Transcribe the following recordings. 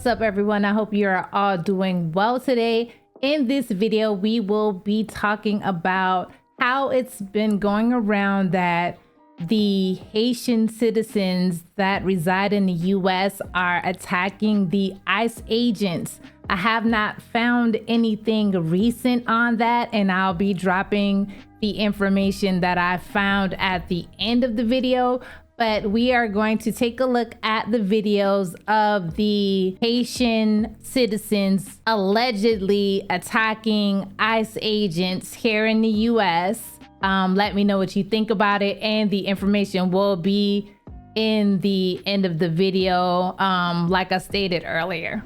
What's up, everyone? I hope you're all doing well today. In this video, we will be talking about how it's been going around that the Haitian citizens that reside in the US are attacking the ICE agents. I have not found anything recent on that, and I'll be dropping the information that I found at the end of the video. But we are going to take a look at the videos of the Haitian citizens allegedly attacking ICE agents here in the US. Let me know what you think about it, and the information will be in the end of the video, like I stated earlier.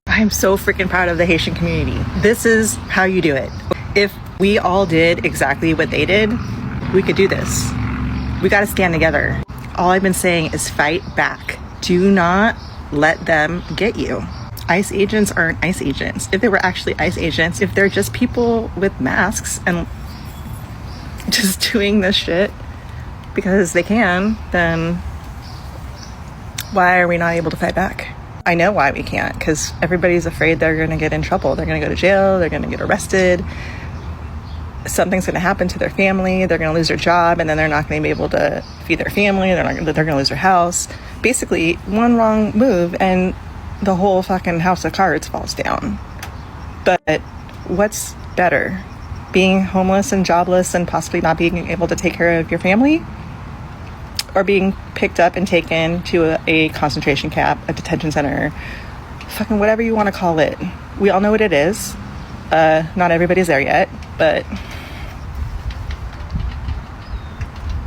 I'm so freaking proud of the Haitian community. This is how you do it. If we all did exactly what they did, we could do this. We got to stand together. All I've been saying is fight back. Do not let them get you. ICE agents aren't ICE agents. If they were actually ICE agents, if they're just people with masks and just doing this shit because they can, then why are we not able to fight back? I know why we can't, because everybody's afraid they're going to get in trouble. They're going to go to jail. They're going to get arrested. Something's going to happen to their family. They're going to lose their job, and then they're not going to be able to feed their family. They're going to lose their house. Basically, one wrong move, and the whole fucking house of cards falls down. But what's better? Being homeless and jobless and possibly not being able to take care of your family? Or being picked up and taken to a concentration camp, a detention center, fucking whatever you want to call it. We all know what it is. Not everybody's there yet, but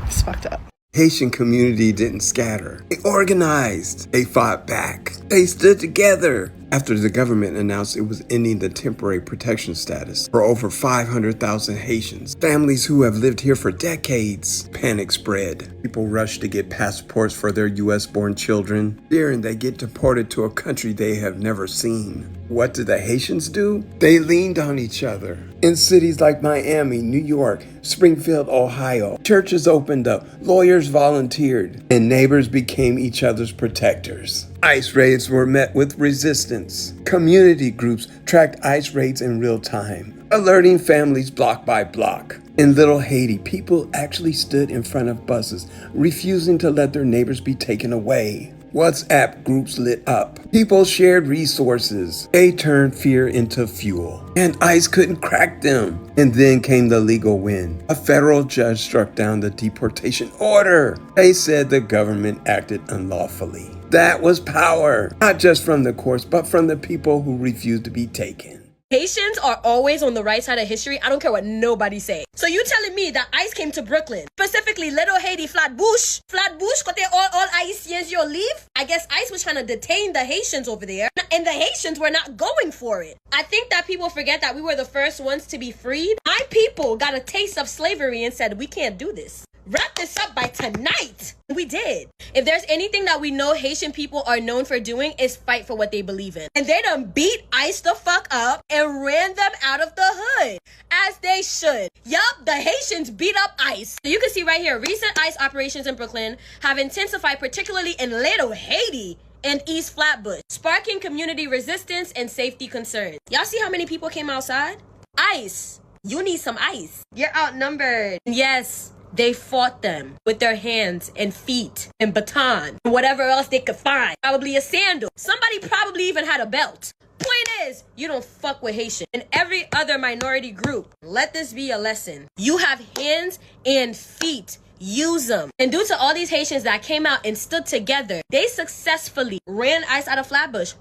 it's fucked up. Haitian community didn't scatter. They organized. They fought back. They stood together. After the government announced it was ending the temporary protection status for over 500,000 Haitians, families who have lived here for decades, panic spread. People rushed to get passports for their US-born children, fearing they get deported to a country they have never seen. What did the Haitians do? They leaned on each other. In cities like Miami, New York, Springfield, Ohio, churches opened up, lawyers volunteered, and neighbors became each other's protectors. ICE raids were met with resistance. Community groups tracked ICE raids in real time, alerting families block by block. In Little Haiti, people actually stood in front of buses, refusing to let their neighbors be taken away. WhatsApp groups lit up. People shared resources. They turned fear into fuel. And ICE couldn't crack them. And then came the legal win. A federal judge struck down the deportation order. They said the government acted unlawfully. That was power, not just from the courts, but from the people who refused to be taken. Haitians are always on the right side of history. I don't care what nobody say. So you telling me that ICE came to Brooklyn, specifically Little Haiti, Flatbush, kote all Haitians you leave? I guess ICE was trying to detain the Haitians over there, and the Haitians were not going for it. I think that people forget that we were the first ones to be freed. My people got a taste of slavery and said, we can't do this. wrap this up by tonight. We did. If there's anything that we know Haitian people are known for doing, is fight for what they believe in. And they done beat ICE the fuck up and ran them out of the hood, as they should. Yup, the Haitians beat up ICE. So you can see right here, recent ICE operations in Brooklyn have intensified, particularly in Little Haiti and East Flatbush, sparking community resistance and safety concerns. Y'all see how many people came outside? ICE, you need some ice. You're outnumbered. Yes, they fought them with their hands and feet and baton and whatever else they could find. Probably a sandal. Somebody probably even had a belt. Point is, you don't fuck with Haitian and every other minority group. Let this be a lesson. You have hands and feet. Use them. And due to all these Haitians that came out and stood together, they successfully ran ICE out of Flatbush.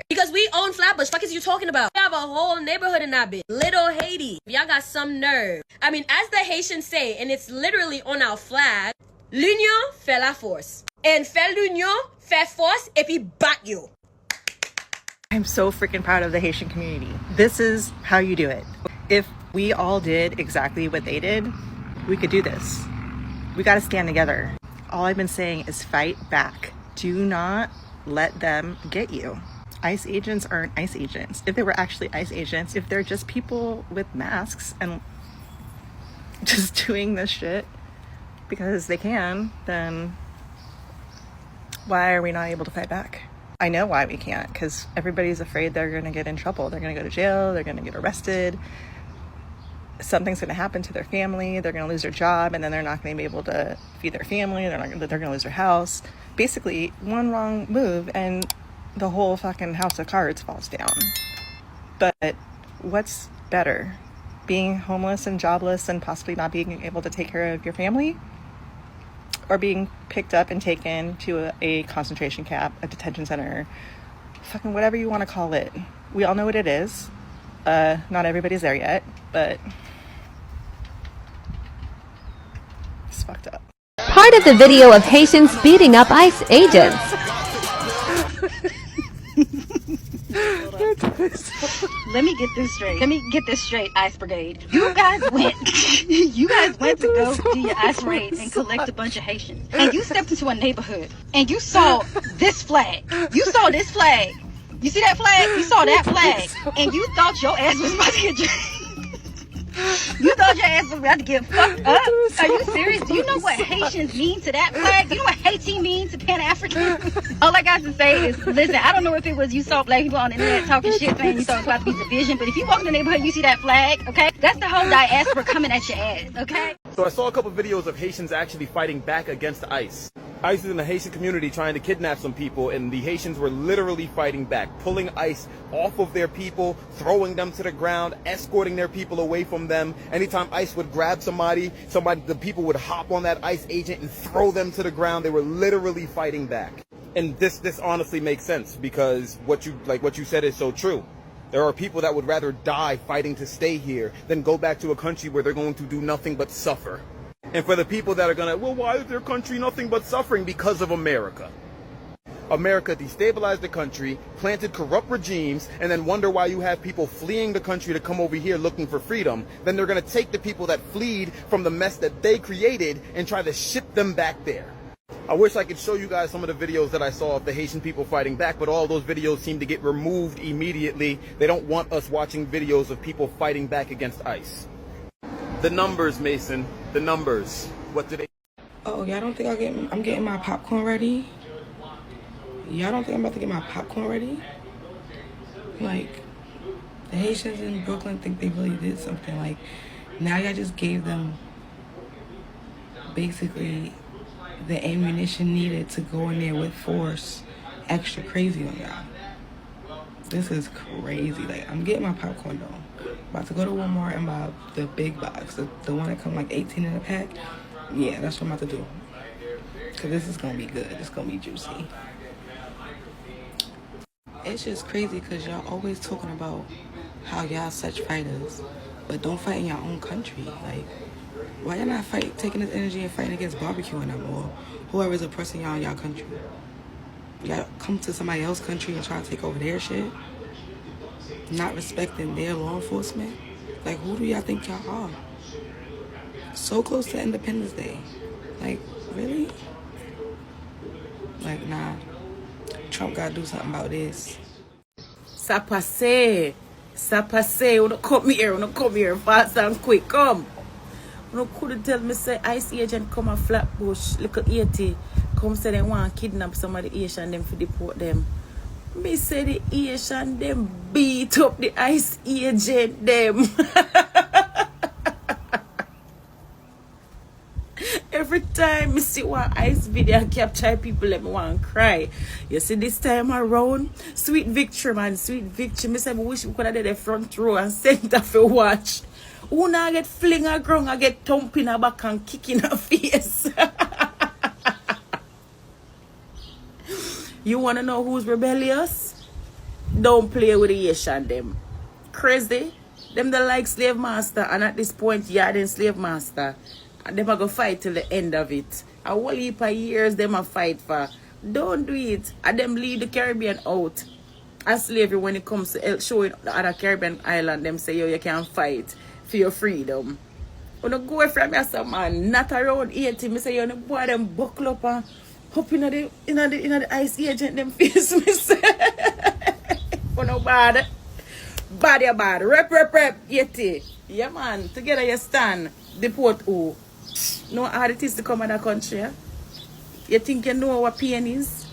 Because we own Flatbush. Fuck is you talking about? We have a whole neighborhood in that bitch. Little Haiti. Y'all got some nerve. I mean, as the Haitians say, and it's literally on our flag, l'union fait la force. And fait l'union fait force et puis bat you. I'm so freaking proud of the Haitian community. This is how you do it. If we all did exactly what they did, we could do this. We got to stand together. All I've been saying is fight back. Do not let them get you. ICE agents aren't ICE agents. If they were actually ICE agents, if they're just people with masks and just doing this shit because they can, then why are we not able to fight back? I know why we can't, because everybody's afraid they're going to get in trouble. They're going to go to jail. They're going to get arrested. Something's going to happen to their family. They're going to lose their job, and then they're not going to be able to feed their family. They're going to lose their house. Basically, one wrong move and the whole fucking house of cards falls down. But what's better? Being homeless and jobless and possibly not being able to take care of your family? Or being picked up and taken to a concentration camp, a detention center, fucking whatever you want to call it. We all know what it is. Not everybody's there yet, but it's fucked up. Part of the video of Haitians beating up ICE agents. Let me get this straight, ICE Brigade. You guys went to go do your ICE raid and collect a bunch of Haitians. And you stepped into a neighborhood and you saw this flag. You saw this flag. You see that flag? You saw that flag. And you thought your ass was about to get you thought your ass was about to get fucked up? Are you serious? Do you know what Haitians mean to that flag? Do you know what Haiti means to Pan-African? All I got to say is, listen, I don't know if it was you saw black people on the internet talking shit saying you thought it was about to be division, but if you walk in the neighborhood and you see that flag, okay, that's the whole diaspora coming at your ass, okay? So I saw a couple of videos of Haitians actually fighting back against ICE. ICE is in the Haitian community trying to kidnap some people, and the Haitians were literally fighting back, pulling ICE off of their people, throwing them to the ground, escorting their people away from them. Anytime ICE would grab somebody, the people would hop on that ICE agent and throw them to the ground. They were literally fighting back. And this honestly makes sense, because what you said is so true. There are people that would rather die fighting to stay here than go back to a country where they're going to do nothing but suffer. And for the people that are gonna, well, why is their country nothing but suffering? Because of America. America destabilized the country, planted corrupt regimes, and then wonder why you have people fleeing the country to come over here looking for freedom. Then they're gonna take the people that fled from the mess that they created and try to ship them back there. I wish I could show you guys some of the videos that I saw of the Haitian people fighting back, but all those videos seem to get removed immediately. They don't want us watching videos of people fighting back against ICE. The numbers, Mason. The numbers. What do they... Oh, y'all don't think I'm getting my popcorn ready? Y'all don't think I'm about to get my popcorn ready? Like, the Haitians in Brooklyn think they really did something. Like, now y'all just gave them basically the ammunition needed to go in there with force extra crazy on y'all. This is crazy. Like, I'm getting my popcorn though. About to go to Walmart and buy the big box, the one that comes like 18 in a pack. Yeah, that's what I'm about to do. Cause this is gonna be good. It's gonna be juicy. It's just crazy because y'all always talking about how y'all such fighters, but don't fight in your own country. Like, why y'all not taking this energy and fighting against barbecuing them or whoever's oppressing y'all in y'all country? Y'all come to somebody else's country and try to take over their shit, not respecting their law enforcement. Like, who do y'all think y'all are? So close to Independence Day. Like, really? Like, nah. Trump gotta do something about this. Ça passe. Ça passe. You don't come here fast and quick. Come. You couldn't tell me say ICE agent come a Flatbush, little Haiti, come say they want to kidnap some of the Haitian them for deport them. Me say the Haitian them beat up the ICE agent them. Every time me see one ICE video capture people, let me want to cry. You see this time around, sweet victory, man, sweet victory. Me say I wish we could have did the front row and center for watch. Who now get fling a ground, I get thump in her back and kick in her face. You want to know who's rebellious? Don't play with the Haitian them. Crazy. Them the like slave master, and at this point, yeah, them slave master. And them are going to fight till the end of it. A whole heap of years them a fight for. Don't do it. And them lead the Caribbean out. As slavery when it comes to showing the other Caribbean island, them say, yo, you can't fight for your freedom. When you go from here, some man, not around 80, me say, you know, boy, them buckle up and hop in the ICE agent, them face, me say. For no bad. Bad, you bad. Rep, 80. Yeah, man, together you stand. Deport who? Know how it is to come in the country, yeah? You think you know what pain is?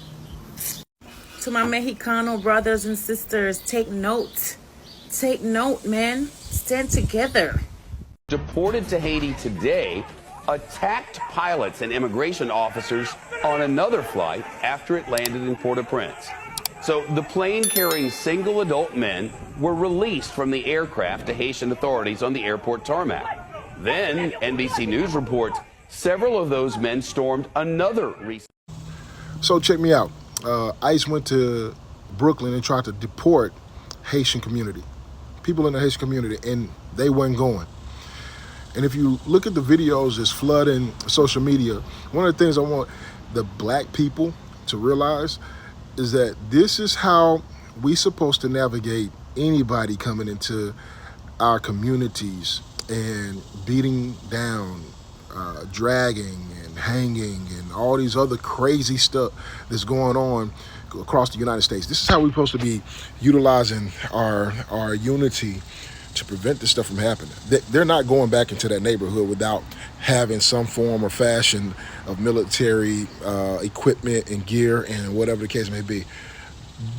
To my Mexicano brothers and sisters, take note. Take note, man. Stand together. Deported to Haiti today, attacked pilots and immigration officers on another flight after it landed in Port-au-Prince. So the plane carrying single adult men were released from the aircraft to Haitian authorities on the airport tarmac. Then, NBC News reports several of those men stormed another recent. So check me out. ICE went to Brooklyn and tried to deport Haitian community, people in the Haitian community, and they weren't going. And if you look at the videos that's flooding social media, one of the things I want the black people to realize is that this is how we supposed to navigate anybody coming into our communities and beating down, dragging and hanging and all these other crazy stuff that's going on across the United States. This is how we're supposed to be utilizing our unity to prevent this stuff from happening. They're not going back into that neighborhood without having some form or fashion of military equipment and gear and whatever the case may be.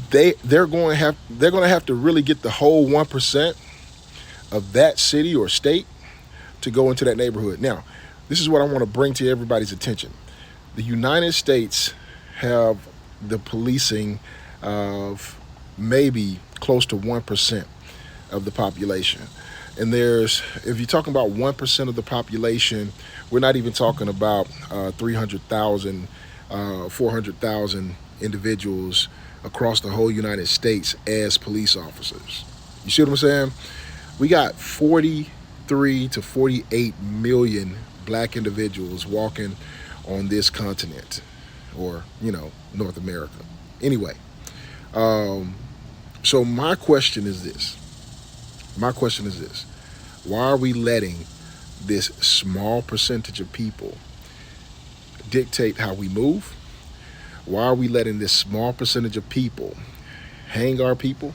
They're going to have to really get the whole 1% of that city or state to go into that neighborhood. Now, this is what I want to bring to everybody's attention. The United States have the policing of maybe close to 1% of the population. And if you're talking about 1% of the population, we're not even talking about 300,000, 400,000 individuals across the whole United States as police officers. You see what I'm saying? We got 43 to 48 million black individuals walking on this continent, or, North America. Anyway, so my question is this. Why are we letting this small percentage of people dictate how we move? Why are we letting this small percentage of people hang our people,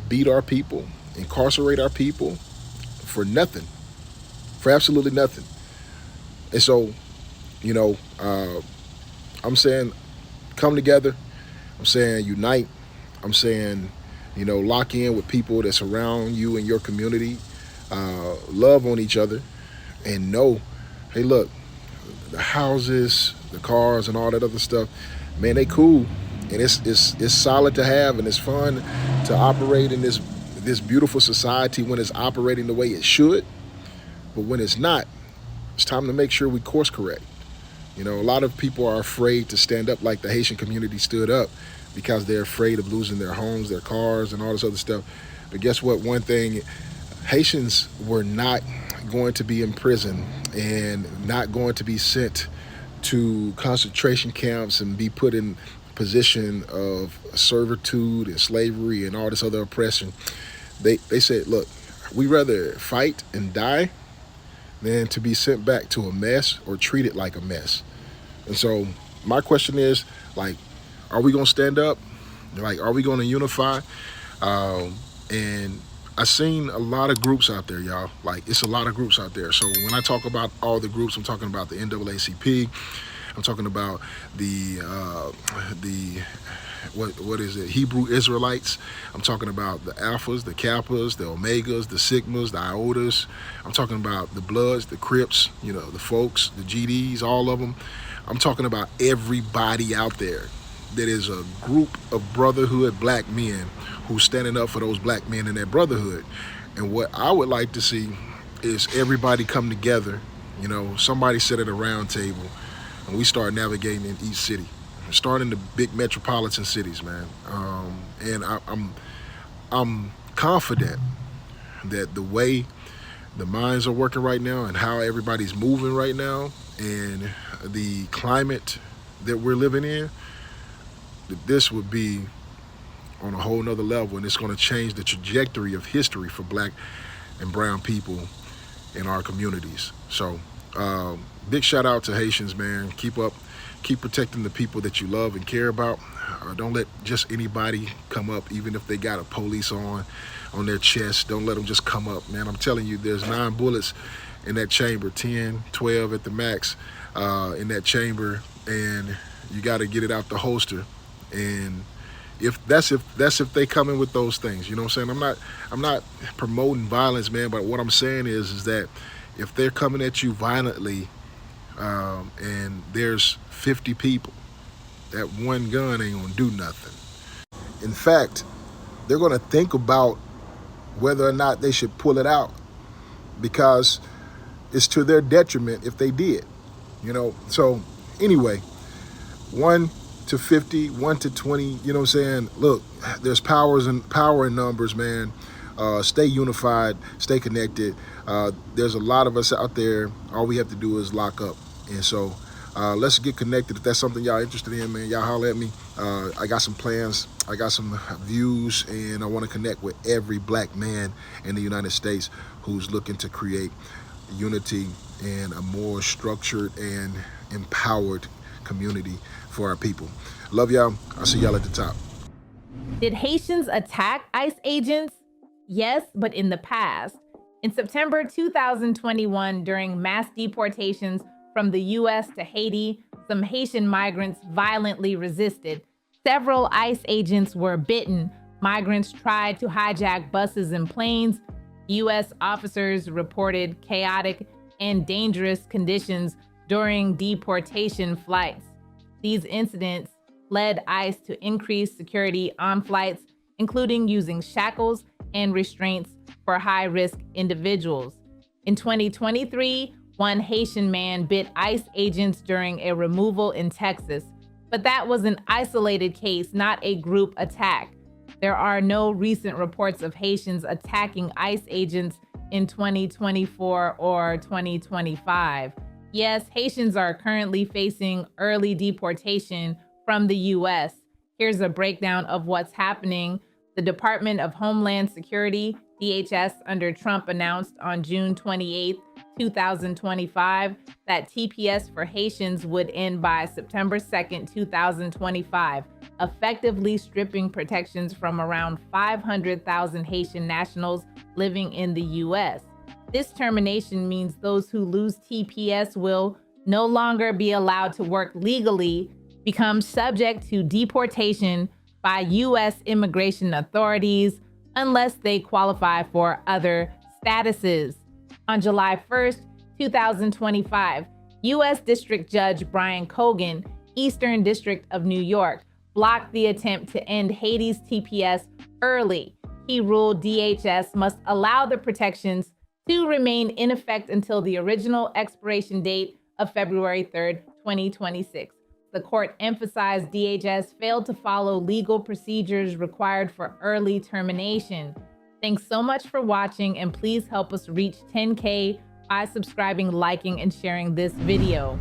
beat our people, incarcerate our people for nothing, for absolutely nothing? And so, I'm saying come together. I'm saying unite. I'm saying, lock in with people that surround you in your community, love on each other, and know, hey, look, the houses, the cars, and all that other stuff, man, they cool, and it's solid to have, and it's fun to operate in this beautiful society when it's operating the way it should. But when it's not, it's time to make sure we course correct. A lot of people are afraid to stand up like the Haitian community stood up because they're afraid of losing their homes, their cars, and all this other stuff. But guess what? One thing, Haitians were not going to be in prison and not going to be sent to concentration camps and be put in position of servitude and slavery and all this other oppression. They said, look, we rather fight and die than to be sent back to a mess or treated like a mess. And so my question is, like, are we gonna stand up? Like, are we gonna unify? And I've seen a lot of groups out there, y'all. Like, it's a lot of groups out there. So when I talk about all the groups, I'm talking about the NAACP. I'm talking about the what is it? Hebrew Israelites. I'm talking about the Alphas, the Kappas, the Omegas, the Sigmas, the Iotas. I'm talking about the Bloods, the Crips, you know, the folks, the GDs, all of them. I'm talking about everybody out there that is a group of brotherhood black men who's standing up for those black men in that brotherhood. And what I would like to see is everybody come together, you know, somebody sit at a round table and we start navigating in each city, starting the big metropolitan cities, man. And I'm confident that the way the minds are working right now and how everybody's moving right now and the climate that we're living in, that this would be on a whole nother level, and it's going to change the trajectory of history for black and brown people in our communities. So big shout out to Haitians, man. Keep protecting the people that you love and care about. Don't let just anybody come up, even if they got a police on their chest. Don't let them just come up, man. I'm telling you, there's 9 bullets in that chamber, 10, 12 at the max in that chamber, and you got to get it out the holster. And if they come in with those things, you know what I'm saying? I'm not promoting violence, man, but what I'm saying is that if they're coming at you violently and there's 50 people, that one gun ain't gonna do nothing. In fact, they're gonna think about whether or not they should pull it out, because it's to their detriment if they did, you know? So anyway, 1 to 50, 1 to 20, you know what I'm saying? Look, there's power in numbers, man. Stay unified, stay connected. There's a lot of us out there. All we have to do is lock up. And so let's get connected. If that's something y'all interested in, man, y'all holler at me. I got some plans, I got some views, and I want to connect with every black man in the United States who's looking to create unity and a more structured and empowered community for our people. Love y'all. I'll see y'all at the top. Did Haitians attack ICE agents? Yes, but in the past. In September 2021, during mass deportations from the US to Haiti, some Haitian migrants violently resisted. Several ICE agents were bitten. Migrants tried to hijack buses and planes. US officers reported chaotic and dangerous conditions during deportation flights. These incidents led ICE to increase security on flights, including using shackles and restraints for high-risk individuals. In 2023, one Haitian man bit ICE agents during a removal in Texas, but that was an isolated case, not a group attack. There are no recent reports of Haitians attacking ICE agents in 2024 or 2025. Yes, Haitians are currently facing early deportation from the US. Here's a breakdown of what's happening. The Department of Homeland Security, DHS, under Trump announced on June 28, 2025, that TPS for Haitians would end by September 2, 2025, effectively stripping protections from around 500,000 Haitian nationals living in the US. This termination means those who lose TPS will no longer be allowed to work legally, become subject to deportation by US immigration authorities unless they qualify for other statuses. On July 1st, 2025, US District Judge Brian Cogan, Eastern District of New York, blocked the attempt to end Haiti's TPS early. He ruled DHS must allow the protections to remain in effect until the original expiration date of February 3rd, 2026. The court emphasized DHS failed to follow legal procedures required for early termination. Thanks so much for watching, and please help us reach 10K by subscribing, liking, and sharing this video.